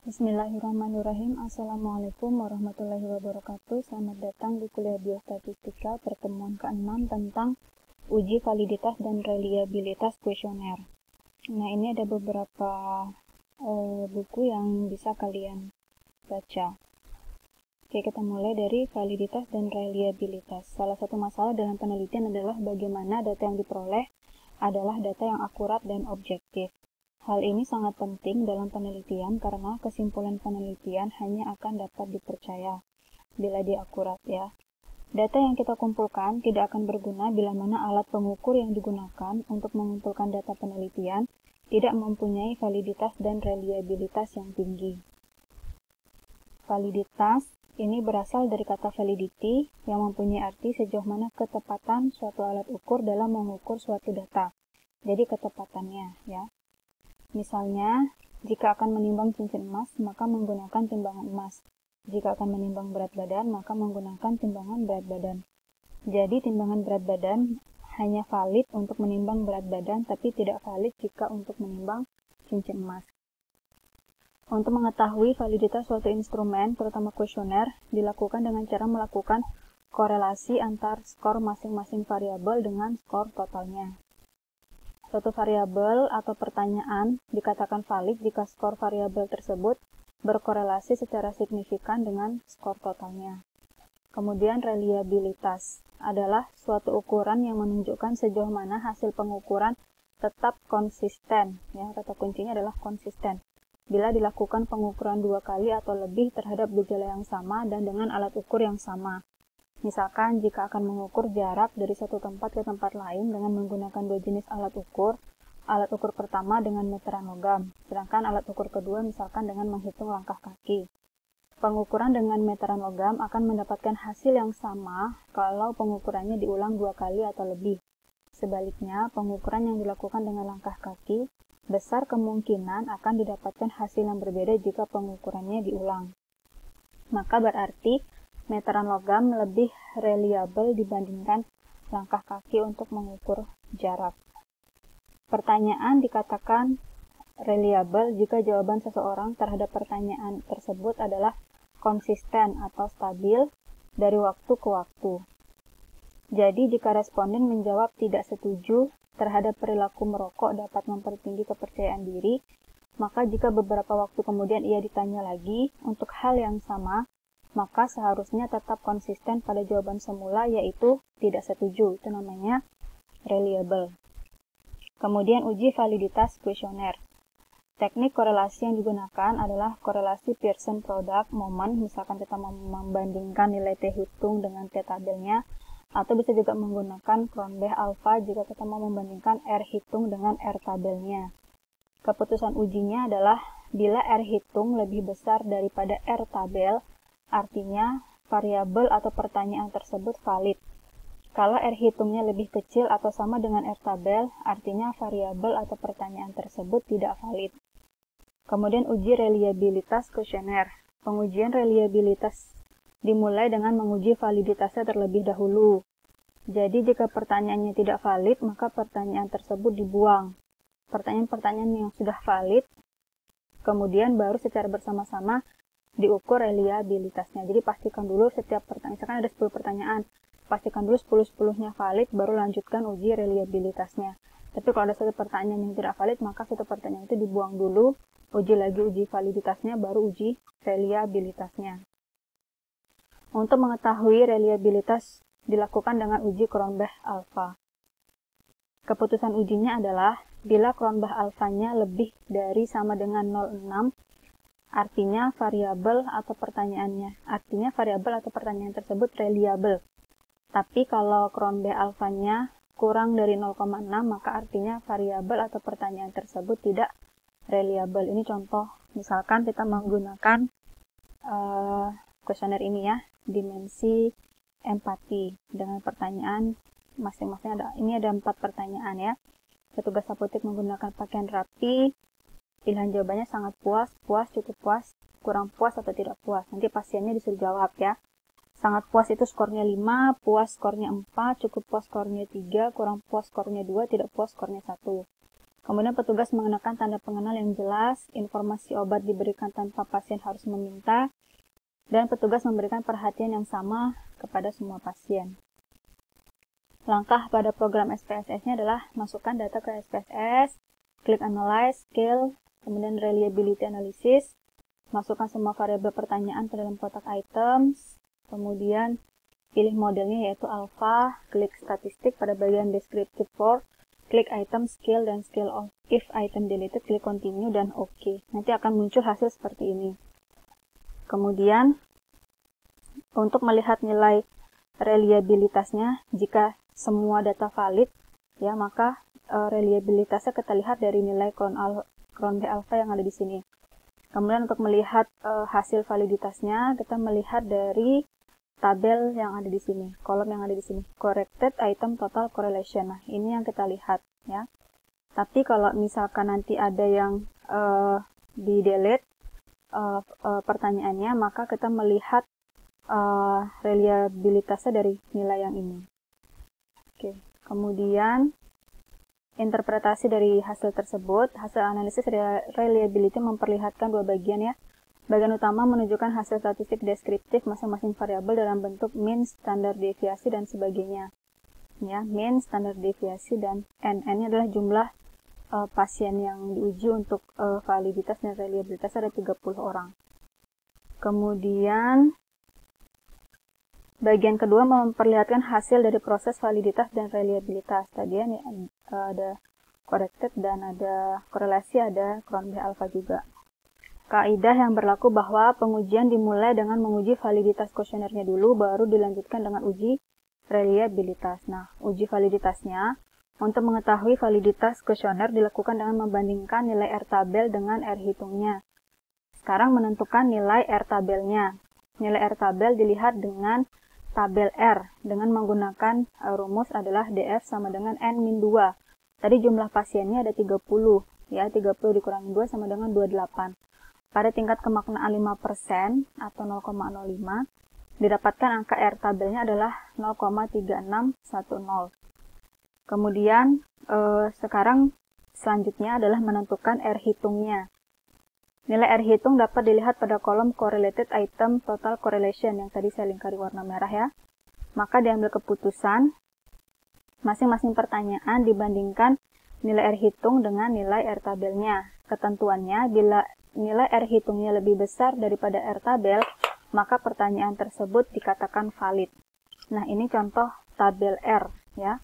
Bismillahirrahmanirrahim. Assalamualaikum warahmatullahi wabarakatuh. Selamat datang di kuliah biostatistika pertemuan ke-6 tentang uji validitas dan reliabilitas kuesioner. Nah, ini ada beberapa buku yang bisa kalian baca. Oke, kita mulai dari validitas dan reliabilitas. Salah satu masalah dalam penelitian adalah bagaimana data yang diperoleh adalah data yang akurat dan objektif. Hal ini sangat penting dalam penelitian karena kesimpulan penelitian hanya akan dapat dipercaya bila dia akurat ya. Data yang kita kumpulkan tidak akan berguna bila mana alat pengukur yang digunakan untuk mengumpulkan data penelitian tidak mempunyai validitas dan reliabilitas yang tinggi. Validitas ini berasal dari kata validity yang mempunyai arti sejauh mana ketepatan suatu alat ukur dalam mengukur suatu data. Jadi ketepatannya ya. Misalnya, jika akan menimbang cincin emas, maka menggunakan timbangan emas. Jika akan menimbang berat badan, maka menggunakan timbangan berat badan. Jadi, timbangan berat badan hanya valid untuk menimbang berat badan, tapi tidak valid jika untuk menimbang cincin emas. Untuk mengetahui validitas suatu instrumen, terutama kuesioner, dilakukan dengan cara melakukan korelasi antar skor masing-masing variabel dengan skor totalnya. Suatu variabel atau pertanyaan dikatakan valid jika skor variabel tersebut berkorelasi secara signifikan dengan skor totalnya. Kemudian reliabilitas adalah suatu ukuran yang menunjukkan sejauh mana hasil pengukuran tetap konsisten. Ya, kata kuncinya adalah konsisten. Bila dilakukan pengukuran 2 kali atau lebih terhadap gejala yang sama dan dengan alat ukur yang sama. Misalkan, jika akan mengukur jarak dari satu tempat ke tempat lain dengan menggunakan 2 jenis alat ukur pertama dengan meteran logam, sedangkan alat ukur kedua misalkan dengan menghitung langkah kaki. Pengukuran dengan meteran logam akan mendapatkan hasil yang sama kalau pengukurannya diulang 2 kali atau lebih. Sebaliknya, pengukuran yang dilakukan dengan langkah kaki besar kemungkinan akan didapatkan hasil yang berbeda jika pengukurannya diulang. Maka berarti meteran logam lebih reliable dibandingkan langkah kaki untuk mengukur jarak. Pertanyaan dikatakan reliable jika jawaban seseorang terhadap pertanyaan tersebut adalah konsisten atau stabil dari waktu ke waktu. Jadi, jika responden menjawab tidak setuju terhadap perilaku merokok dapat mempertinggi kepercayaan diri, maka jika beberapa waktu kemudian ia ditanya lagi untuk hal yang sama, maka seharusnya tetap konsisten pada jawaban semula, yaitu tidak setuju. Itu namanya reliable. Kemudian uji validitas kuesioner. Teknik korelasi yang digunakan adalah korelasi Pearson product moment, misalkan kita membandingkan nilai T hitung dengan T tabelnya, atau bisa juga menggunakan Cronbach alpha jika kita mau membandingkan R hitung dengan R tabelnya. Keputusan ujinya adalah bila R hitung lebih besar daripada R tabel, artinya variabel atau pertanyaan tersebut valid. Kalau R hitungnya lebih kecil atau sama dengan R tabel, artinya variabel atau pertanyaan tersebut tidak valid. Kemudian uji reliabilitas kuesioner. Pengujian reliabilitas dimulai dengan menguji validitasnya terlebih dahulu. Jadi jika pertanyaannya tidak valid, maka pertanyaan tersebut dibuang. Pertanyaan-pertanyaan yang sudah valid, kemudian baru secara bersama-sama diukur reliabilitasnya. Jadi pastikan dulu setiap pertanyaan, misalkan ada 10 pertanyaan, pastikan dulu 10-10-nya valid, baru lanjutkan uji reliabilitasnya. Tapi kalau ada satu pertanyaan yang tidak valid, maka satu pertanyaan itu dibuang dulu, uji lagi uji validitasnya, baru uji reliabilitasnya. Untuk mengetahui reliabilitas dilakukan dengan uji Cronbach alpha. Keputusan ujinya adalah bila Cronbach alpha-nya lebih dari sama dengan 0,6, artinya variabel atau pertanyaan tersebut reliable. Tapi kalau Cronbach alpha-nya kurang dari 0,6, maka artinya variabel atau pertanyaan tersebut tidak reliable. Ini contoh, misalkan kita menggunakan kuesioner ini ya, dimensi empati dengan pertanyaan masing-masing ini ada 4 pertanyaan ya. Petugas apotek menggunakan pakaian rapi, pilihan jawabannya sangat puas, puas, cukup puas, kurang puas atau tidak puas. Nanti pasiennya disuruh jawab ya. Sangat puas itu skornya 5, puas skornya 4, cukup puas skornya 3, kurang puas skornya 2, tidak puas skornya 1. Kemudian petugas mengenakan tanda pengenal yang jelas, informasi obat diberikan tanpa pasien harus meminta, dan petugas memberikan perhatian yang sama kepada semua pasien. Langkah pada program SPSS-nya adalah masukkan data ke SPSS, klik Analyze, Scale, kemudian Reliability Analysis, masukkan semua variabel pertanyaan ke dalam kotak items, kemudian pilih modelnya yaitu alpha, klik statistik pada bagian descriptive for, klik item, scale, dan scale of. If item deleted, klik continue dan OK. Nanti akan muncul hasil seperti ini. Kemudian, untuk melihat nilai reliabilitasnya, jika semua data valid, ya maka reliabilitasnya kita lihat dari nilai cron B alpha yang ada di sini. Kemudian untuk melihat hasil validitasnya, kita melihat dari tabel yang ada di sini, kolom yang ada di sini, corrected item total correlation. Nah, ini yang kita lihat ya. Tapi kalau misalkan nanti ada yang di delete pertanyaannya, maka kita melihat reliabilitasnya dari nilai yang ini. Oke, kemudian interpretasi dari hasil tersebut. Hasil analisis reliability memperlihatkan dua bagian ya. Bagian utama menunjukkan hasil statistik deskriptif masing-masing variabel dalam bentuk mean, standar deviasi, dan sebagainya. Ya, mean, standar deviasi, dan N. N-nya adalah jumlah pasien yang diuji untuk validitas dan reliabilitas, ada 30 orang. Kemudian bagian kedua memperlihatkan hasil dari proses validitas dan reliabilitas. Tadi ya, ada corrected dan ada korelasi, ada cron B alpha juga. Kaidah yang berlaku bahwa pengujian dimulai dengan menguji validitas kuesionernya dulu, baru dilanjutkan dengan uji reliabilitas. Nah, uji validitasnya untuk mengetahui validitas kuesioner dilakukan dengan membandingkan nilai R tabel dengan R hitungnya. Sekarang menentukan nilai R tabelnya. Nilai R tabel dilihat dengan tabel R dengan menggunakan rumus adalah DF sama dengan N-2. Tadi jumlah pasiennya ada 30, ya 30 dikurangi 2 sama dengan 28. Pada tingkat kemaknaan 5% atau 0,05, didapatkan angka R tabelnya adalah 0,3610. Kemudian sekarang selanjutnya adalah menentukan R hitungnya. Nilai R hitung dapat dilihat pada kolom correlated item total correlation yang tadi saya lingkari warna merah ya. Maka diambil keputusan masing-masing pertanyaan dibandingkan nilai R hitung dengan nilai R tabelnya. Ketentuannya, bila nilai R hitungnya lebih besar daripada R tabel, maka pertanyaan tersebut dikatakan valid. Nah, ini contoh tabel R ya.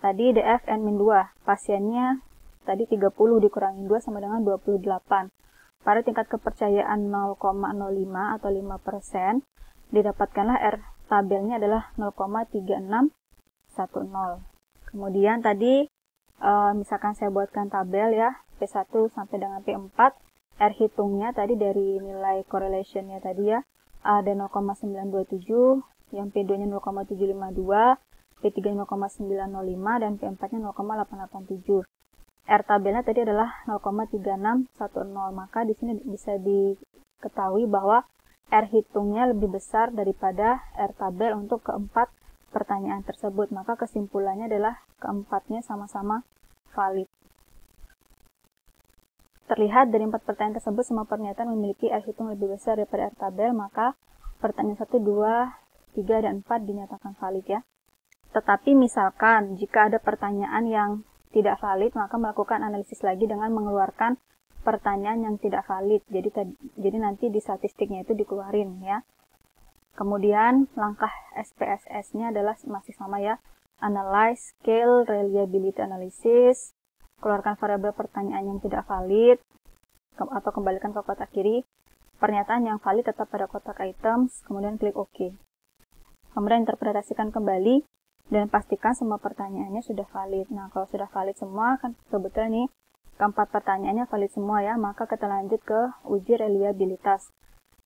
Tadi DF N-2, pasiennya tadi 30 dikurangi 2 sama dengan 28. Pada tingkat kepercayaan 0,05 atau 5%, didapatkanlah R tabelnya adalah 0,3610. Kemudian tadi, misalkan saya buatkan tabel ya, P1 sampai dengan P4, R hitungnya tadi dari nilai correlationnya tadi ya, ada 0,927, yang P2-nya 0,752, P3 0,905, dan P4-nya 0,887. R tabelnya tadi adalah 0,3610, maka di sini bisa diketahui bahwa R hitungnya lebih besar daripada R tabel untuk keempat pertanyaan tersebut. Maka kesimpulannya adalah keempatnya sama-sama valid. Terlihat dari 4 pertanyaan tersebut, semua pernyataan memiliki R hitung lebih besar daripada R tabel, maka pertanyaan 1, 2, 3, dan 4 dinyatakan valid ya. Tetapi misalkan jika ada pertanyaan yang tidak valid, maka melakukan analisis lagi dengan mengeluarkan pertanyaan yang tidak valid. Jadi nanti di statistiknya itu dikeluarin ya. Kemudian langkah SPSS-nya adalah masih sama ya. Analyze, Scale, Reliability Analysis, keluarkan variabel pertanyaan yang tidak valid, atau kembalikan ke kotak kiri. Pernyataan yang valid tetap pada kotak items, kemudian klik OK. Kemudian interpretasikan kembali dan pastikan semua pertanyaannya sudah valid. Nah, kalau sudah valid semua, kan kebetulan nih keempat pertanyaannya valid semua ya, maka kita lanjut ke uji reliabilitas.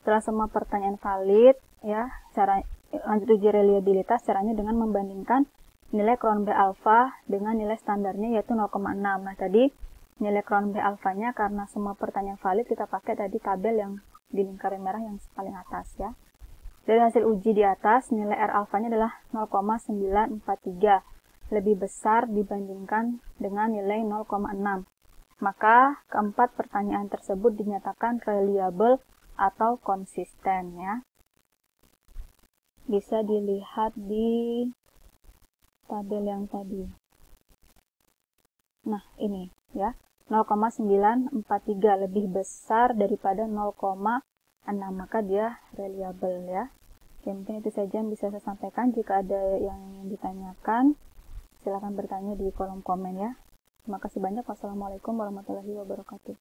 Setelah semua pertanyaan valid, ya, lanjut uji reliabilitas caranya dengan membandingkan nilai cron B alpha dengan nilai standarnya yaitu 0,6. Nah, tadi nilai cron B alpha-nya karena semua pertanyaan valid, kita pakai tadi tabel yang di lingkaran merah yang paling atas ya. Dari hasil uji di atas, nilai R alfanya adalah 0,943, lebih besar dibandingkan dengan nilai 0,6. maka keempat pertanyaan tersebut dinyatakan reliable atau konsisten ya. Bisa dilihat di tabel yang tadi. Nah, ini ya. 0,943 lebih besar daripada 0,6, maka dia reliable ya. Oke, mungkin itu saja yang bisa saya sampaikan. Jika ada yang ingin ditanyakan, silakan bertanya di kolom komen ya. Terima kasih banyak. Wassalamualaikum warahmatullahi wabarakatuh.